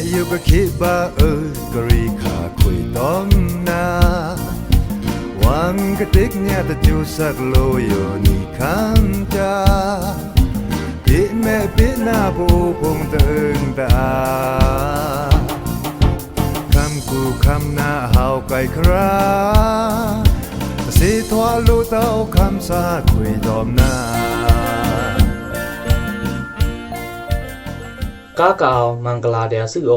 อยู่ก็คิดบ่ากรีขาคุยต้องนาวังกะติกเนี่ยตะจูสักโลอยู่นี่คันจาปิแม่ปิหน้าผู้พงตึงตาคำกูคำหน้าเฮาไกลคราสิทวาลูเต้าคำสาคุยดอมนากากาวมังกลาเดียซึโอ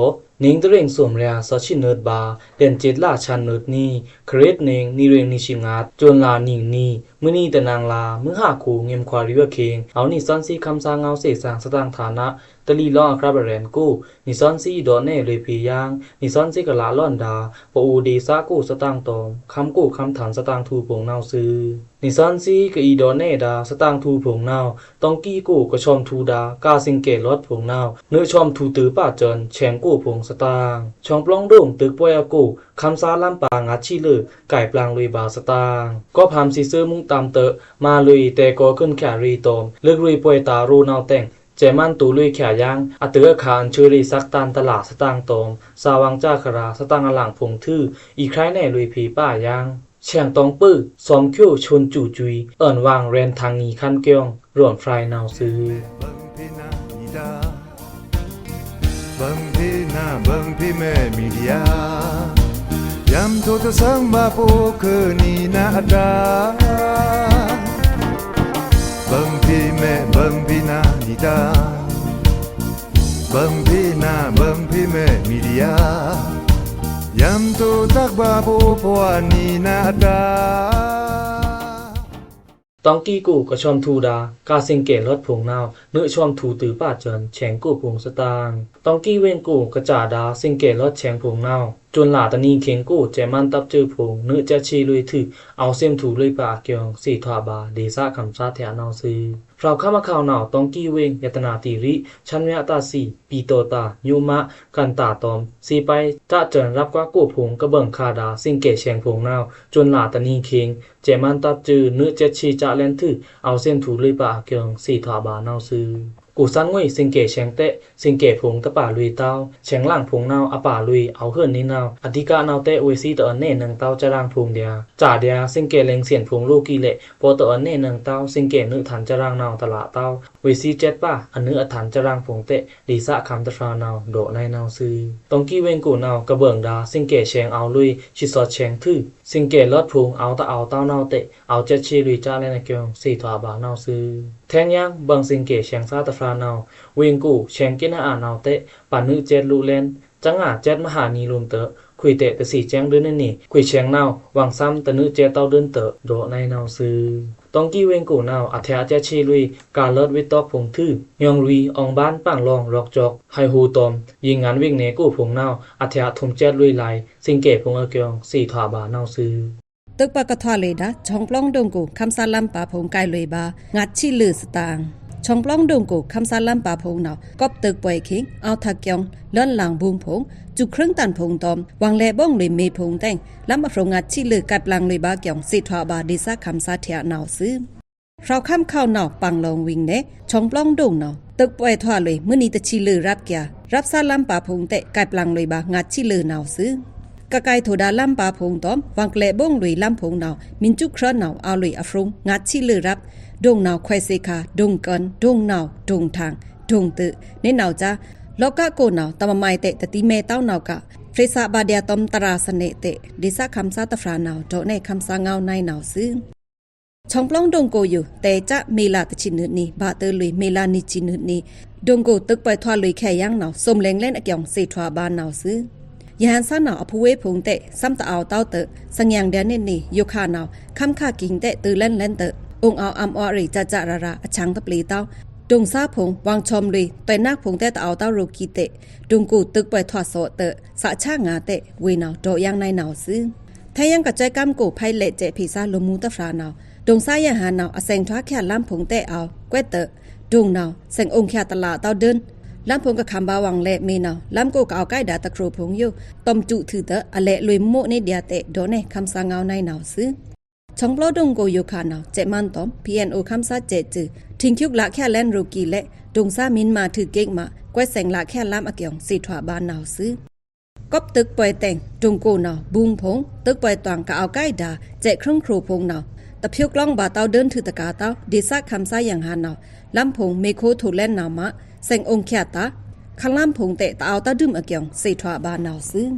นิงตะเร่งสวมเรียสชิเนิดบาเด่นจิตลาชันเนิดนี้เครดเนงนิเรงนิชิงาดจนลานิงนี้มื้อนี้ตะนางลามื้อหาคูเงมควาริเวเคงเอานี่ซ้อนซีคำสางเอาเสสางสตางฐานะตะลีล้อครับแรนกูนี่ซ้อนซีดอเน่เลยพียางนี่ซ้อนซีกะลาล่อนดาปอูดีซากูสตางตอมคำกูคำฐานสตางทูผงนาวซื้อนิซ้อนซีกะอีดอเน่ดาสตางทูผงนาวต้องกี้กูก็ชอมทูดากาสิงเกลอดผงนาวเนื้อชอมทูตือป้าจนแฉงกูผงสตางช่องปล้องดุ่งตึกป่วยอากูคำซาลำปางัดชีเลอไก่ปลางลุยบาสตางก็พามสิซื้อมุงตามเตอะมาลุยแต่ก็ขึ้นแค่รีตอมเลิกลุยป่วยตารูนาวแต่งเจมันตูลุยแขยางอเตือคานชื่อรีซักตันตลาดสตางตอมสาวังจ้าคราสตางอลังพงทื่ออีกใครแน่ลุยผีป้ายางเชียงตองปื้อซอมคิ้วชนจู่จุยเอิ้นวางแรนทางนี้คันเกียงร่วมฟรายนาวซื้อบังพี่นาบังพี่แม่มีเดียยำทุกสังมาปูคือนี่นาดาบังพี่แม่บังพี่นานิดาบังพี่นาบังพี่แม่มีเดียยำทุกตักบาปูพวานี่นาดาต้องกี้กูก็ชอมทูดากาสิงเกลอดผงนาวเนื้อชอมทูตือป้าจนแฉงกูผงสตางต้องกี้เว้นกูกระจาดาสิงเกลอดแฉงผงนาวจนหลาตะนีเข็งกูแจมันตับจือผงเนื้อจะชีลุยถือเอาเส้มถูลุยปาเกียงสีทวาบาเดซ่าคำซาแถนาวซื้อเราเข้ามาข่าวนาวต้องกี้เวงยตนาติริชันเวตาสีปีโตตายุมะกันตาตอมสีไปจะเจินรับกว่ากูผงกระเบิงคาดาสิงเกแฉงผงนาวจนหลาตะนีเข็งแจมันตับจือเนื้อจะชีจะแลนถือเอาเส้นถูลุยปาเกียงสีทวาบานาวซื้อกูสังงวยสิงเกแฉงเตะสิงเกผงตะป่าลุยเต้าแฉงล่างผงนาวอป่าลุยเอาเฮิรนนี่นาวอธิกานาวเตะเวซีตะอันเน่นึงเต้าจะร่างผงเดียจ่าเดียสิงเกเลงเสียนผงลูกีเละโปตะอันเน่นึงเต้าสิงเกนึฐานจะร่างนาวตละเต้าเวซีเจ็ดป่าอันนึฐานจะร่างผงเตะดีสะคำตะฟานาวโดในนาวซื้อตองกี้เวงกูนาวกระเบิงดาสิงเกแฉงเอาลุยชิซอดแฉงทื่อสิงเกลอดผงเอาตะเอาเต้านาวเตะเอาเจ็ดชีลุยจ้าแลนเกียงสีทวาบานาวซื้อแทงยังเบิงสิงเกแฉงซาตะฟานาวเวงกูแฉงกินอาหนาวเตะปานึเจ็ดลูเลนจังอาเจ็ดมหานีลุมเตะคุยเตะตะสีแจ้งเดินนี่คุยแฉงนาววางซ้ำตะนึเจ็ดเต้าเดินเตะโดในนาวซื้อต้องกี้เวงกูนาวอัธยาเจ็ดชีลุยกาเลิศวิตอกผงทื่อยองลุยอองบ้านปังรองรอกจอกไฮฮูตอมยิงงานวิ่งเนกูผงนาวอัธยาทุมเจ็ดลุยไหลสิงเกผงเอเกียงสีทวาบานาวซื้อตึกปากะทวาเลยดาช่องปล้องดงกูคำซาลัมปาผงไกเลยบางัดชิลือสตางช่องปล้องดงกูคำซาลัมปาผงนาวกอบตึกป่วยคิงเอาทักเกียงล้อนหลังบุงผงจุเครื่องตันผงตอมวางแลบ้องเลยเมผงแต่งลำมาผงงัดชิลือกัดลังเลยบาเกียงสิทวาบาดิซาคำซาเทียนาวซื้อเราข้ามเข้านาวปังลองวิ่งเนช่องปล้องดงนาวตึกป่วยทวาเลยมื้อนี้ตะชิลือรับเกียรับซาลัมปาผงเตะกัดลังเลยบางัดชิลือนาวซื้อกะไกโถดาลัมปาพงตอมวังแกลบ้งลุยลัมพงนาวมินจุครนาวเอาลุยอฟรุงงัดชิลือรับดงนาวควายเซคาดงกันดงนาวดงทางดงตึในนาวจ้าลอกะโกนาวตะมะไมเตะตะติเมเต้านาวกะเฟรซาบาเดียตอมตราสเนเตะดิซาคำซาตะฟรานาวโดในคำซาเงาในนาวซื้อช่องปล้องดงโกอยู่แต่จะเมลาตะชินึนี้บาเตอลุยเมลานิชินึนี้ดงโกตึกไปทวาลุยแค่ยังนาวสมแรงเล่นอเกียงเซทวาบานนาวซื้อยานซ่านาวอภเวพงเตะซ้ำตะเอาเต้าเตะสังยังเดนนี่โยคานาวคำค่ากิงเตะตือเล่นเล่นเตะองเอาอำอริจะจะระอชังตะปลีเต้าดงซาพงวางชมรีแต่นักพงเตะตะเอาเต้าโรกีเตะดงกูตึกไปทอดโซเตะสะช่างงาเตะเวนาวโดยังในนาวซื้อแทยังกระจายกำกูไพเละเจพิซาลมูตะฟรานาวดงซายาหานาวอเซงทว่าแค่ล้ำพงเตะเอาแกวเตะดงนาวเซงองแค่ตลาเต้าเดินล้ำพงกับคำบาวังเละเมนาวล้ำกูก็เอาใกล้ดาตะครูพงอยู่ต้มจุถือเตะอเละลุยโมในเดียเตะโดในคำสางเงาในนาวซื้อช่องปลอดงโกโยคานาวเจมันตอม PNO คำซาเจจือทิ้งคิกละแค่แลนรูกีเละ ดงซามินมาถือเก่งมาก้วยแสงละแค่ล้ำอเกียงสีถวาบานนาวซื้อกบตึกปล่อยแต่งดงโกนาวบุงพงตึกปล่อยตวงกะเอาใกล้ดาแจกเครื่องครูพงนาวตะเพียวกล้องบาเต้าเดินถือตะกาเต้าดีซักคำซ่าอย่างหานาวลำพงเมโคโทแลนนามะแสงองค์แค่ตาข้างลำพงเตะตาเอาตาดื่มอเกียงสีถวาบานนาวซื้อ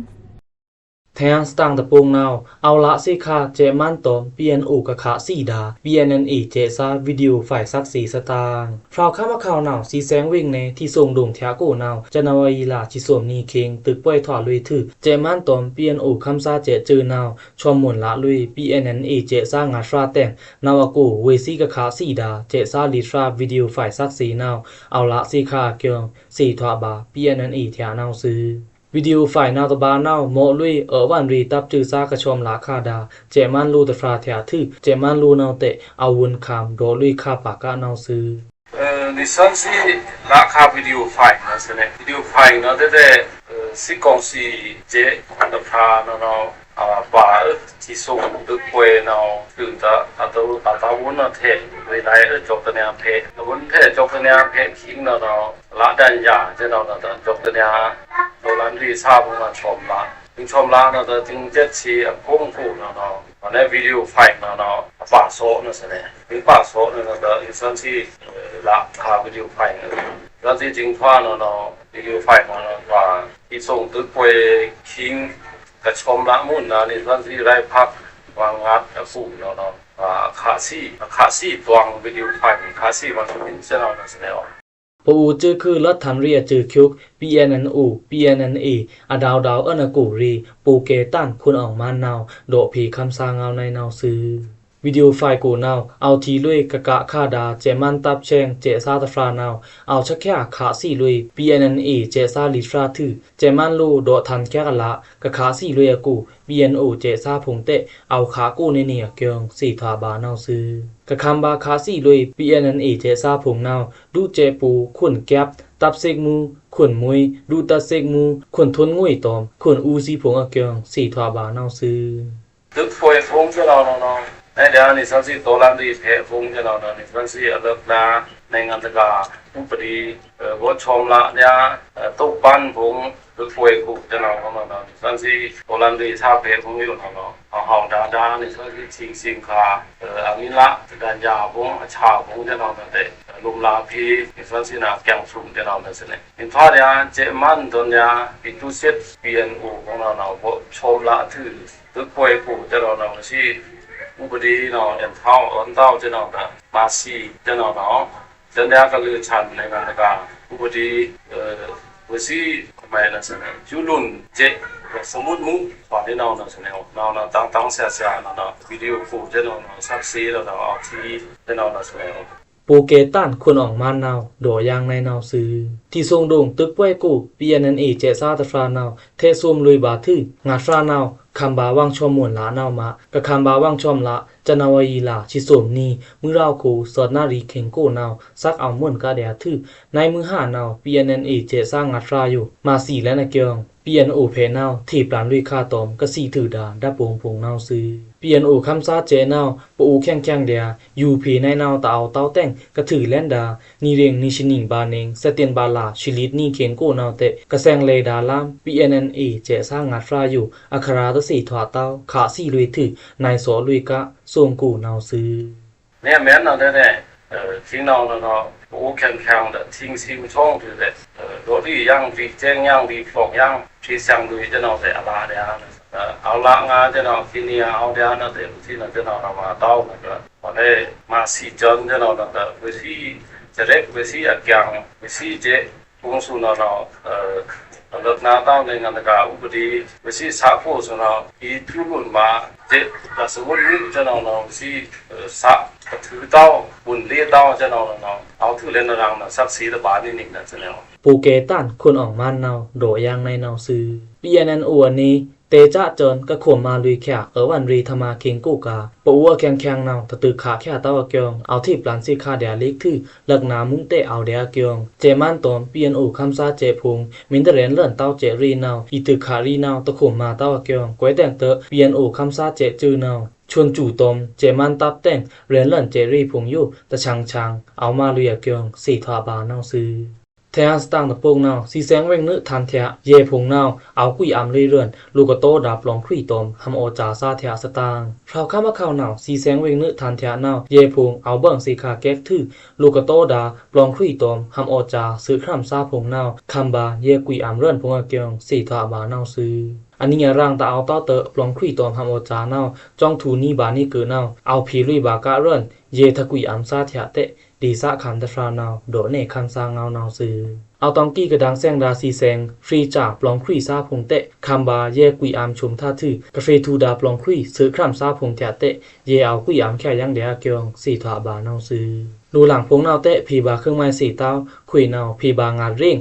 แทงสตางตะปงนาวเอาละสิคาเจมันตอม PNO กะคะสีดา BNNE เจซาวิดีโอฝ่ายซักสีสตางฟราวข้ามาข่าวนาวสีแสงเว่งในที่ทรงดงเทียโกนาวจนาวอีลาชิสวมนีเคงตึกป่วยถอดลุยถือเจมันตอม PNO คำซาเจจือนาวชอมหมุนละลุย BNNE เจซางาชราแต่งนาวโกเวซีกะคะสีดาเจซาลิทราวิดีโอฝ่ายซักสีนาวเอาละสิคาเกียงสีทวาบา BNNE เทียนาวซื้อวิดีโอฝ่ายนาวตบานาวโมลุยวันรีตับจือซากระชมลาคาดาเจมันลูตฟราเทียทึเจมันลูนาวเตอาวุนคามโดลุยคาปากะนาวซื้อดิฉันสิราคาวิดีโอไฟล์นะสิวิดีโอไฟล์นะแต่สิกองสิเจอันตฟรานะป่าที่ส่งตึกป่วยนะถึงจะตาวุนนะเทเวลาจบตัวเนี้ยเพวุนเพจบตัวเนี้ยเพคิงนะละดันยาจะนะจบตัวเนี้ยตัวนั้นที่ทราบมาชมละถึงชมละนะถึงเจ็ดชีพุ่งผู้นะในวิดีโอไฟล์นะป่าโซนะสิถึงป่าโซนะดิฉันสิราคาวิดีโอไฟล์แล้วที่จริงว่านะวิดีโอไฟล์นะว่าที่ส่งตึกป่วยคิงกระชมละมุ่นนะนี่ท่านที่ได้พักวางงัดฝูงเนาะขาซี่ตวงวิดีโอไฟล์ขาซี่มันเป็นเส้นเอานั่นแหละปูจื้อคือรัฐทันเรียจื้อคิก PNNO PNNA อดาวอนกูรีปูเกตันคุณออกมานาวโดผีคำสางเอาในนาวซื้อวิดีโอไฟล์กูนาวเอาทีลุยกะกะคาดาเจมันตับแชงเจซาตฟรานาวเอาชักแค่ขาซี่ลุย PNNA เจซาลิทราทือเจมันลูโดทันแค่กะละกะขาซี่ลุยกู PNO เจซาพงเตเอาขากูในเนี่ยเกียงสีทาบานาวซื้อกะคำบาขาซี่ลุย PNNA เจซาพงนาวดูเจปูขุนแก็บตับเซกมูขุนมวยดูตาเซกมูขุนทนงุยตอมขุนอูซีพงอเกียงสีทาบานาวซื้อตึกฟวยฟงจะเราในเดือนนี้สันสิโตลันดีเพฟงจะเราในสันสิอเลิกนาในงานตะกาอุปดีวชมละเนี่ยตุกปันฟงตึกฟวยกูจะเราของเราสันสิโตลันดีชาเพฟงอยู่ของเราเอาดาในสันสิสิงคาอันนี้ละการยาฟงชาฟงจะเราแต่ลุมลาพีสันสินาแกงฟุงจะเราเนี่ยสิเนี่ยอินทาเนี่ยเจมันตัวเนี่ยปิตุเซตเปลี่ยนอูของเราชมละถือตึกฟวยกูจะเราสิอุปดีเนาะอันเท่าจะเนาะมาซีจะเนาะจะแนวก็ลือชันในงานตะกาอุปดีวสิหมายนะสินะจุลุนเจสมุดมุฝ่ายเนาะสินะเนาะตั้งเสียๆเนาะวิดีโอฟูจะเนาะซักซีแล้วเอาทีจะเนาะสินะปูเกตันคุณออกมานาวโดยางในนาวซื้อที่ทรงโด่งตึกป่วยกู PNNA เจซาตฟรานาวเทซุมลุยบาทึงาฟรานาวคำบาวังชมมวนลานาวมากะคำบาวังชมละจนาวอีลาชิสมนีมือราวคูสอดนารีเข็งโกนาวซักเอาม่วนกะเดียทึในมือ5นาว PNNA เจซางาฟราอยู่มา4และนะเกียง PNO เพนาวทีปลานลุยคาตอมกะสีถือดาดับปงพงนาวซื้อ PNO คำซาเจนาวปูแข้งเดีย UP ในนาวตาเอาเต้าแต่งกะถือแลนดานีเรงนิชินิงบาเนงเสเตียนบาลาชิลิตนี่เข็งโกนาวเตกะแซงเลดาลาม PNNA เจซางาฟราอยู่อัคราตะสีถวาเต้าขาสีลุยถือนายสอลุยกะส่งกูนาวซื้อเนี่ยแม่นเอาได้ทิ้งนาวเนาะปูแข้ง的ทิ้งซิมช่องถือได้โดดียังวิเจงยังวิฟอกยังที่สังลุยจะเนาะแต่อะลาเดียเอาละงาจะเนาะฟิเนียเอาเดียนะแต่ที่นั่นจะเนาะมาเต้าก็พอได้มาสีจันจะเนาะแต่วิธีจะเล็กวิธีอักยังวิธีเจปุงสุนาเนาะเลิกนาเต้าในงานตะกาอุปดีวิธีสาโพสุนาอีทุลุนมาเจแต่สมมุติจะเนาะวิธีสาถือเต้าบุญเลี้ยเต้าจะเนาะเอาถือเล่นรังนะสักสีตะบานี่นิดนะจะเนาะปูเกตันคุณออกมานาวโดยางในนาวซื้อ PNNO นี้เตจะเจินก็ข่มมาลุยแค่วันรีธรรมาเค็งกูกาปูว่าแข็งนาวตะตึกขาแค่เต้าเกียงเอาที่ปลานสิคาเดียเล็กที่เลิกนามุ้งเตเอาเดียเกียงเจมันตอม PNO คำซาเจพงมินเตเรนเลื่อนเต้าเจรีนาวอีตึกขารีนาวตะข่มมาเต้าเกียงก้วยแต่งเตอ PNO คำซาเจจือนาว ชวนจู่ตมเจมันตับแต่งเรียนเล่นเจรี่พงยู่ตะชังเอามาลุยเกียงสีทาบาเนาซื้อแทนสตางตะปงเนาสีแสงเวงนึทันเทะเยพงเนาเอากุยอำเรื่อนลูกโตดาบลองคุยตมทำโอจาซาเทะสตางพราวข้ามาเข้าเนาสีแสงเวงนึทันเทะเนาเยพงเอาเบิ่งสีขาแก๊กทื่อลูกโตดาบลองคุยตมทำโอจาซื้อคร่ำซาพงเนาคำบาเยกุยอำเรื่อนพงเกียงสีทาบาเนาซื้ออันนี้ร่างตาเอาต้อเตอปลองคุยตอมทำโอจาเนาจ้องทูนี่บานี่เกิดเนาเอาพีลุยบากะเรื่อนเยทกุยอัมซาเถะเตะดีซะคันตะฟราเนาโดเนคันซางเงาเนาซื้อเอาตองกี้กระดังแซงดาซีแซงฟรีจากปลองคุยซาพงเตะคัมบาเยกุยอัมชุมท่าทื่อกาเฟทูดาปลองคุยซื้อคร่ำซาพงเถะเตะเยเอากุยอัมแค่ยังเดียเกียงสีทาบาเนาซื้อดูหลังพงเนาเตะพีบาเครื่องไม้สีเต้าคุยเนาพีบางานเร่ง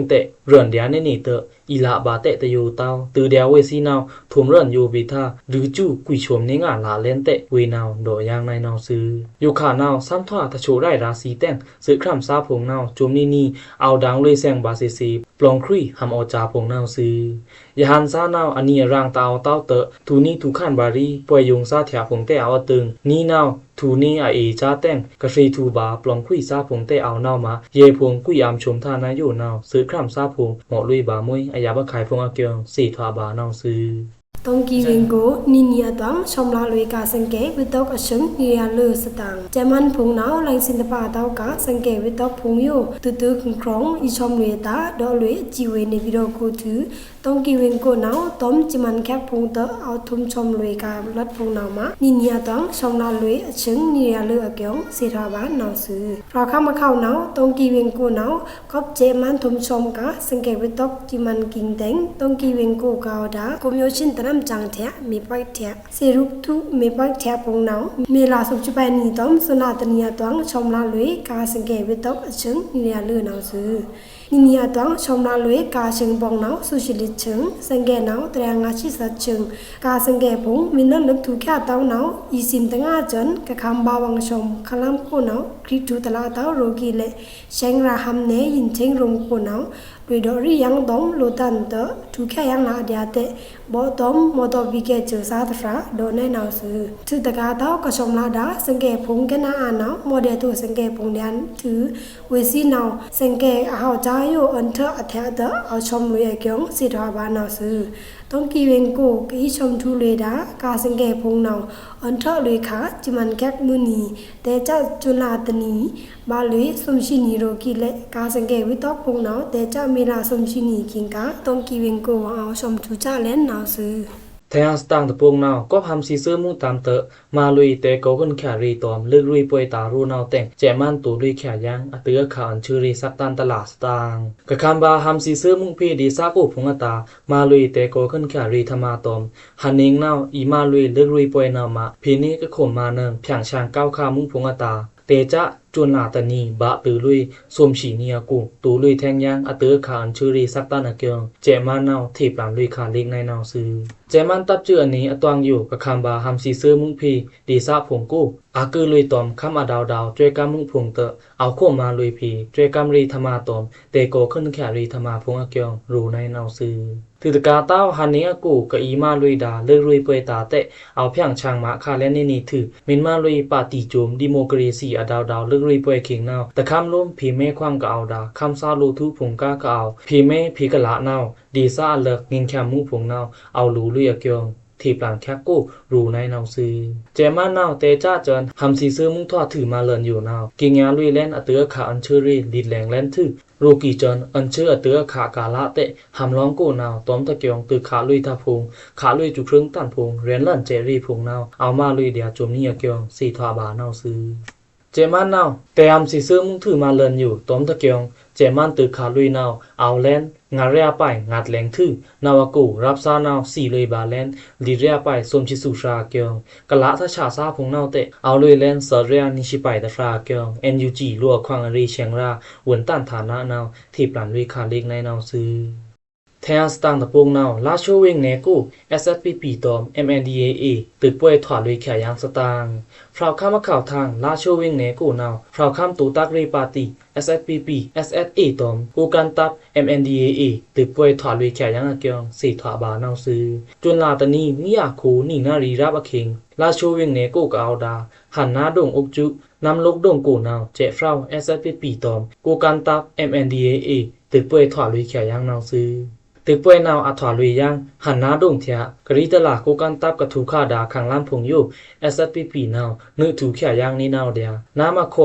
เตะเรือนเดียในนี่เตะอีลาบาเตะตะยูเต้าตือเดียวเวซีนาวทุ่มเรือนยูบิท่าหรือจู่กุยชมในงานลาเล่นเตะเวนาวโดยางในนาวซื้ออยู่ขานาวซ้ำท่าตะโชได้ราศีแต่งซื้อคร่ำซาพงนาวจุมนี่เอาดังเลยแซงบาซีปลองครีหำอจาพงนาวซื้อยาหันซานาวอันนี้ร่างเต้าเตะทูนี่ทุขันบารีป่วยยงซาเถียพงเตะเอาตึงนี่นาวทูนี่อาเอจ้าแต่งกาเฟทูบาปลองคุยซาพงเตะเอานาวมาเยพงกุยอามชมท่านาอยู่นาวซื้อคร่ำซาพงหมอลุยบามุยอายาบะขายพงอาเกียงสีทาบานาวซื้อตองกีเวงโกนิเนียตังชมลาลุยกาสังเกวิตกอชงนิยาเลสตังเจมันพงนาวลังสินตปาตาวกาสังเกวิตกพงอยู่ตุคงครองอีชมลุยตาดอลุยจีเวในวิโรโกถือตองกีเวงโกนาวต้มจิมันแคบพงเตอเอาทุมชมลุยกาลัดพงนาวมานิเนียตังชมลาลุยอชงนิยาเลอเกียงสิราบานาวซื้อพราข้ามาเข้านาวตองกีเวงโกนาวก็เจมันทุมชมกาสังเกวิตกจิมันกิงเต็งตองกีเวงโกกาวดากุมโยชินตรำจังเถะมีไปเถะเสรุปทุมีไปเถะพงนาวมีลาสุจุไปนี่ต้อมสุนาตเนียตังชมลาลุยกาสังเกวิตกอชงนิยาเลอนาวซื้อนิเนียตังชมลาลุยกาเชิงบองนาวสุชิลิเชิงสังเกนาวตรางาชิสัจเชิงกาสังเกพงมินนันลึกถูกแค่เต้านาวอีสิมตั้งอาจนกะคำบาวังชมคลำโคนาวคริตูตลาเต้าโรกีเลเชงราฮัมเนยินเชงรงโคนาวด้วยดอริยังต้มโลตันเตอถูกแค่ยังนาเดียเตบ่ต้มมอตวิเกเจอซาตฟราโดนแน่นาวซื้อถือตะกาเต้ากะชมลาดาสังเกพงแกนาอ่านาวโมเดตุสังเกพงเดียนถือเวซีนาวสังเกอาหาจายุอันเถอะแท้เตอเอาชมลุยเกียงสิทาบานาวซื้อต้องกีเวงโกกีชมทุเลดากาสังเกพงนาวอันเถอะเลยค่ะจิมันแก๊กมือนีแต่เจ้าจุลาตนีบาลุยสมชินีโรกีเลกาสังเกวิตอกพงนาวแต่เจ้ามีลาสมชินีกิงกาต้องกีเวงโกเอาชมทุจ้าเล่นนาวซื้อแทงสตางตะปงนาวก็ทำซีเซอร์มุ่งตามเตอมาลุยแต่ก็ขึ้นแค่รีตอมเลือกลุยป่วยตารูนาวแต่งแจมันตัวลุยแค่ยังอเตือข่าวชื่อรีสักตันตลาดสตางกะคำบาทำซีเซอร์มุ่งพี่ดีซากูพงตามาลุยแต่ก็ขึ้นแค่รีธรรมาตอมฮันนิงนาวอีมาลุยเลือกลุยป่วยนาวมาพีนี้ก็ข่มมาเนิงเพียงช่างก้าวข้ามุ่งพงตาเตจะจวนลาตานีบะตือลุยสวมฉีเนียกูตูลุยแทงยังอเตือข่าวชื่อรีสักตันเกียงเจมันนาวทีบหลานลุยขาลิกในนาวซื้อเจมันตับเจือนี้อตวงอยู่กับคำบาฮัมซีซื้อมุ้งพีดีซาผงกู้อากือลุยตอมคำอดาวจวยกำมุ้งผงเตอเอาโคมาลุยพีจวยกำรีธรรมาตอมเตโกขึ้นแขรีธรรมาพงเกียงรูในนาวซื้อถือตะกาเต้าฮันนี้กูกับอีมาลุยดาเลือกลุยเปยตาเตะเอาเพียงช่างมาคาเล่นนี่ถือมินมาลุยปาติโจมดิโมกรีซีอดาวเลือกลุยเปยเข่งนาวแต่คำล้มพีเมฆความกะเอาดาคำซาลูทุผงก้ากะเอาพีเมพีกะละนาวดีซาเลิกงินแคมมุ้งผงนาวเอาลูลุยเกียงทีปหลังแคกกู้รูในนาวซื้อเจมานาวเตจ้าเจินทำซีซื้อมุ้งทอดถือมาเลินอยู่นาวกิงยาลุยเล่นอเตือขาอันเชอรี่ดิดแหลงเล่นถือรูกีเจินอันเชื่อเตือขากาละเตะหำร้องกู้นาวต้มตะเกียงตือขาลุยทาพงขาลุยจุครึ่งตันพงเรียนเล่นเจรี่พงนาวเอามาลุยเดียจมนี่เกียงสีทวาบานาวซื้อเจมันนาวแต่ทำซีซื้อมุ้งถือมาเลินอยู่ต้มตะเกียงเจมันตือขาลุยนาวเอาเล่นงาเรียไปงัดแหลงทื่อนาวกูรับซานาวสี่เลยบาเลนลีเรียไปสมชิสุชาเกียงกะละทะชาซาพงนาวเตเอาเลยเลนเสเรียนิชิไปตะฟราเกียง NUG ลัวควางรีเชียงราวนต้านฐานะนาวที่ปลันวิคาลิกในนาวซื้อแท แทนสตางตะปงนาวลาโชเวงเนกู SSPP ตอม MNDAA ตึกป่วยถอดลุยแขยางสตางฟราวข้ามข่าวทางลาโชเวงเนกูนาวฟราวข้ามตูตักรีปาร์ตี้ SSPP SSA ตอมกูกันตับ MNDAA ตึกป่วยถอดลุยแขยางอะเกียงสีถาบานาวซื้อจนลาตะนีมิยาคูนี่นารีรับอะคิงลาโชเวงเนกูกะเอาดาหันหน้าดงอกจุนำลกดงกูนาวเจฟราว SSPP ตอมกูกันตับ MNDAA ตึกป่วยถอดลุยแขยางนาวซื้อตึกป่วยนาวอัถาลุยยังหันหน้าดงเถียกรีตลากูกันตับกะถูค่าดาขังล้านพงอยู่ SSPP นาวนึถูแขยางนี้นาวเดียน้ามาโค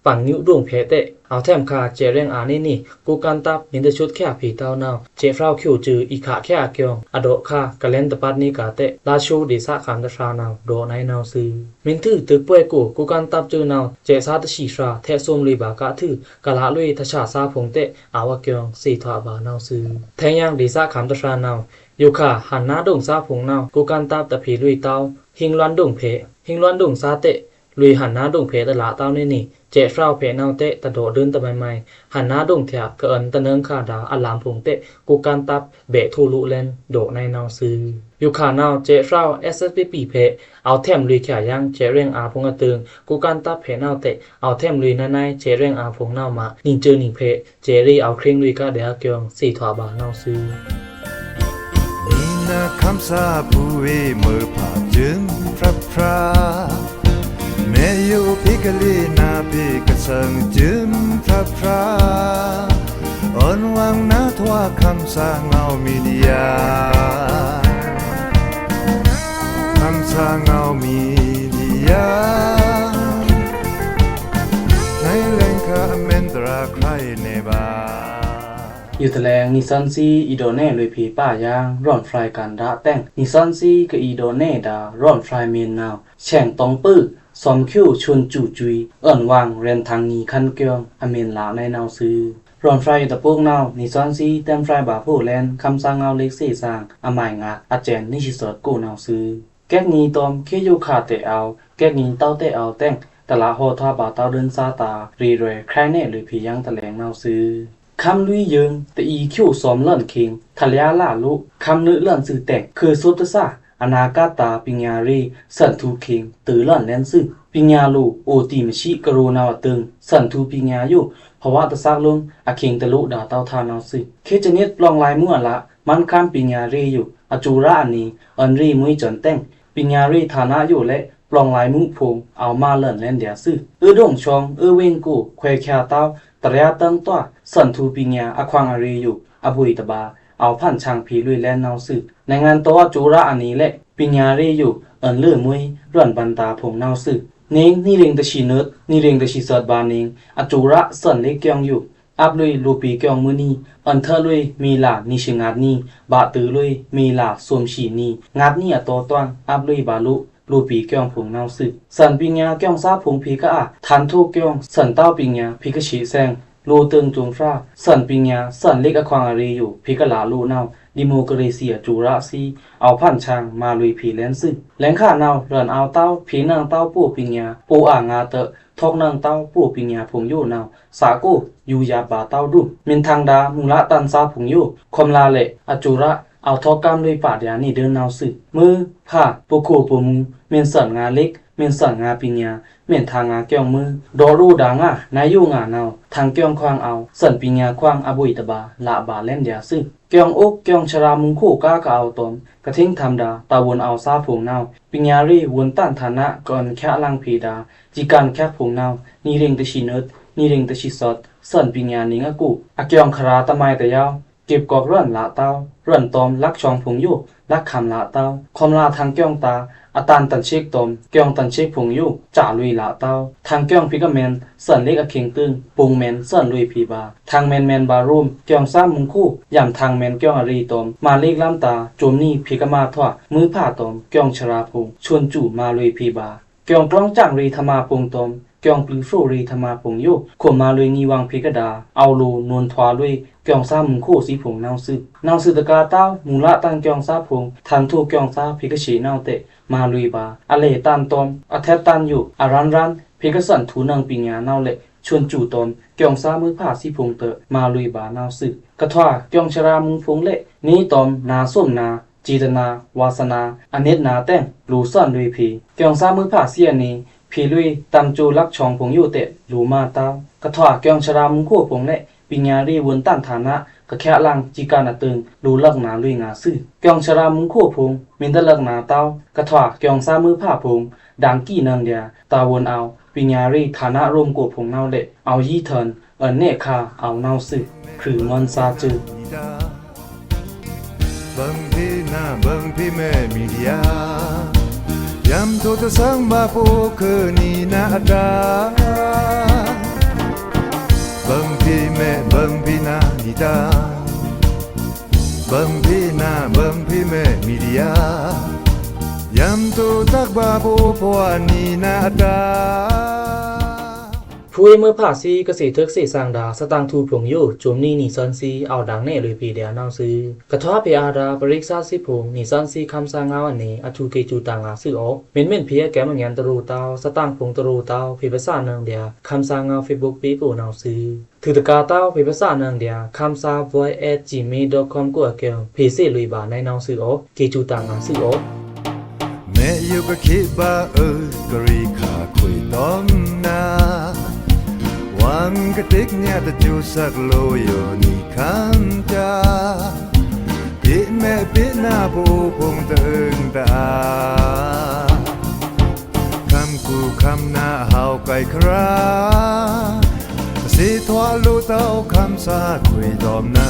ปังนิ้วดงเพเตเอาแถมคาเจเรงอานี่กูกันตับมินเตชุดแค่ผีเต้านาวเจฟราวคิวจืออีขาแค่เกียงอโดคากะเลนตะปัดนี่กาเตลาชูดิสะคำตะชานาวโดในนาวซื้อมินถือตึกป่วยกูกันตับจือนาวเจซาตะชีชราแทซุมลีบากะถือกะละลุยทะชาซาพงเตอาวะเกียงสีทวาบานาวซื้อแทงยังดิสะคำตะชานาวอยู่ค่ะหันหน้าดงซาพงนาวกูกันตับตะผีลุยเต้าหิงล้วนดงเพหิงล้วนดงซาเตลุยหันหน้าดงเพตะละเต้านี่เจฟราวเพนาวเตตะโดเดินตะใหม่ๆหันหน้าดงเถียกะเอินตะเนิงคาดาอัลลามพงเตกูกันตับเบทูลุเลนโดในนาวซื้ออยู่ขานาวเจฟราว SSPP เพเอาแถมลุยแขยังเจเรงอาพงอะตึงกูกันตับเพนาวเตเอาแถมลุยนายเจเรงอาพงนาวมานิงเจอนิงเพเจรีเอาเคร่งลุยกะเดียเกียงสีถวาบานาวซื้อนี่นาคำสาผู้เวมือผ่าจึงพระพราเมยูพิกลีนาพิกสังจึมพระพราอ่อนวังนาทว่าคำสาเงามีเดียคำสาเงามีเดียในแหล่งคาเมนตราใครในบาอยู่แถลงนิซันซีอีโดเน่ลุยผีป้ายางร่อนฟรายกันดาแต่งนิซันซีกับอีโดเน่ดาร่อนฟรายเมียนนาวแช่งตองปื้อสอมคิวชวนจู่จุยเอิ้นวางเรียนทางนีคันเกียงอเมนลาในนาวซื้อร่อนฟรายตะพวกนาวนิซันซีเต็มฟรายบาผู้แลนคำสั่งเอาเล็กสี่สร้างอมายงาอาเจนนิชิสดกูนาวซื้อแก๊กนีตอมเคยูขาเตเอาแก๊กนีเต้าเตเอาแต่งตลาโหทาบาเต้าเดินซาตารีเรใครเน่หรือผียังแถลงนาวซื้อคำลุยยืงแต่อีคิวสอมเล่นคิงทะเลล่าลุคำนึเล่นสื่อแต่งคือซุปตะซาอนาคาตาปิญญารีสันทูคิงตือเล่นแลนซึ่งปิญญาลูโอติมชิกโรนาวตึงสันทูปิญญาอยู่ภาวะตะซากลงอาคิงตะลุดาเต้าทานาวซึ่งเคจเนตปลองลายมั่วละมันข้ามปิญญารีอยู่อจูระอันนี้อันรีมุ้ยจนแต่งปิญญารีฐานะอยู่และปลองลายมุพงเอามาเล่นแลนเดียซึ่งดงชองเวงกูแควแคเต้าตระยะตั้งตัวสันทูปิญญาอควางอารีอยู่อบุยตบาเอาพันช่างผีลุยแลนนาวซึ่งในงานตัวจูระอันนี้และปิญญารีอยู่อันเลื่อมุยร่อนบันตาผงนาวซึเน้งนี่เริงตะชีเนิดนี่เริงตะชีสอดบานเน้งอจูระสันเล็กเกียงอยู่อับลุยลูปีเกียงมือนี้อันเธอลุยมีหลานิชิงาดนี้บาตือลุยมีหลาสวมฉีนี้งาดนี้ตัวต้วงอับลุยบาลุลูปีเกียงผงนาวซึสันปิญญาเกียงซาผงพีกะทันทุกเกียงสันเต้าปิญญาพีกะฉีแซงลูเติงจงฟ้าสันปิญญาสันเล็กอควางอารีอยู่พีกะลาลูนาวดิโมกรีเซียจูระซีเอาพันช่างมาลุยผีแลนซึ่งแหลงข้านาวเรือนเอาเต้าผีนางเต้าปู่ปิญญาปูอ่างาเตะทอกนางเต้าปู่ปิญญาผงโยนาวสากูอยู่ยาบาเต้าดุมินทางดามุละตันซาผงโยคมลาเลอจูระเอาทอกกามด้วยปาดยานี่เดินนาวซึ่งมือผ้าปูโคปูมูเมนสันงาเล็กเมนสันงาปิญญาเมนทางงาเกี่ยงมือดอรูดางะนายอยู่งานาวทางเกี่ยงควางเอาสันปิญญาควางอบุยตบาละบาเล่นยาซึ่งเกียงอกเกียงชรามุงคู่ก้ากะเอาตอมกระทิ้งธรรมดาตาวนเอาซาผงนาวปิญญารีวนต้านฐานะก่อนแค่ลังผีดาจีการแค่ผงนาวนี่เริงตะชีเนิดนี่เริงตะชีสอดสันปิญญานิงะกูอเกียงคราตะไมแต่ยาวเก็บกอกร่อนละเต้าร่อนตอมลักชองผงอยู่ลักคำละเต้าคมลาทางเกียงตาอาตานตันเชกตอมเกียงตันเชกผงอยู่จ่าลุยละเต้าทางเกียงพิกเมนสันเล็กอเข่งตึงปุงเมนสันลุยพีบาทางแมนบารูมเกียงซ้ำมุงคู่ย่ำทางแมนเกียงอารีตอมมาเล็กล้ำตาโจมนี่พิกมาทว่ามือผ้าตอมเกียงชราพงชวนจู่มาลุยพีบาเกียงกล้องจังรีธรรมาพงตอมเกียงปลือโฟรีธรรมาพงอยู่ข่มมาลุยงีวังพิกดาเอาลูนวลทวาลุยเกียงซ้ำมุงคู่สีผงนาวซึตะกาเต้ามูละตั้งเกียงซ้าพงทันทูเกียงซ้าพิกฉีนาวเตมาลุยบาอเลตันตอมอแทตันอยู่อารันพิกสันทูนังปิญญานาวเละ ชวนจู่ตนเกี่ยงซามือผ้าสิพงเตอมาลุยบานาวสึกกระทว่าเกี่ยงชรามุงพงเละนี้ตอมนาส้มนาจีตนาวาสนาอเนตนาแต่งรูซ่อนลุยพีเกี่ยงซามือผ้าเสียนี้พีลุยตำจูลักช่องพงอยู่เตะรูมาตาวกระทว่าเกี่ยงชรามุงโคพงเละปิญญารีวนต้านฐานะกะแค่ลังจีกานะตึงรูลักนาลุยงาซื่อเกี่ยงชรามุงโคพงมินตะลักนาตาวกระทว่าเกี่ยงซามือผ้าพงดังกี้นังเดียตาวนเอาปิญญารีฐานะรวมกพงเนาเละเอายี่เทินเนคาเอาเนาซื่อคือมอนซาจืบางทีน่าบางทีแม่มีเดียยามโทษสังมาปูคือนี่นาดาบางทีแม่บางทีนานิดาบางทีน่าบางทีแม่มีเดียยามโทษตักบาปูพวานี่นาดาผู้เมื่อภาษีเกษตรทึกสีสร้างดาสตางทูผงอยู่จุมนี้นี่ซันซีเอาดังแน่เลยปีเดียวนาวซื้อกระทว่าเพอาดาปริกษาสิผงนี่ซันซีคำสร้างงาวันนี้อทูเกจูต่างอาซื้อออกเม่นเพียแกมันยันตรูเตาสตางผงตรูเตาเพภาษาเนืองเดียคำสร้างงา Facebook ปีโปนาวซื้อถือตะกาเตาเพภาษาเนืองเดียคำสร้าง voice@gmail.com ก็เกี่ยวเพเสลุยบาในนาวซื้อออกเกจูต่างอาซื้อออกแม่อยู่ก็คิดว่ากรีขาคุยต้องนาวังกะติกเนี่ยตะจูสักโลโยนี่คันจาปิแม่ปิหน้าปูพงตึงตาคำกูคำหน้าเฮาไกลคราสิทวาลูเต้าคำสาคุยตอมนา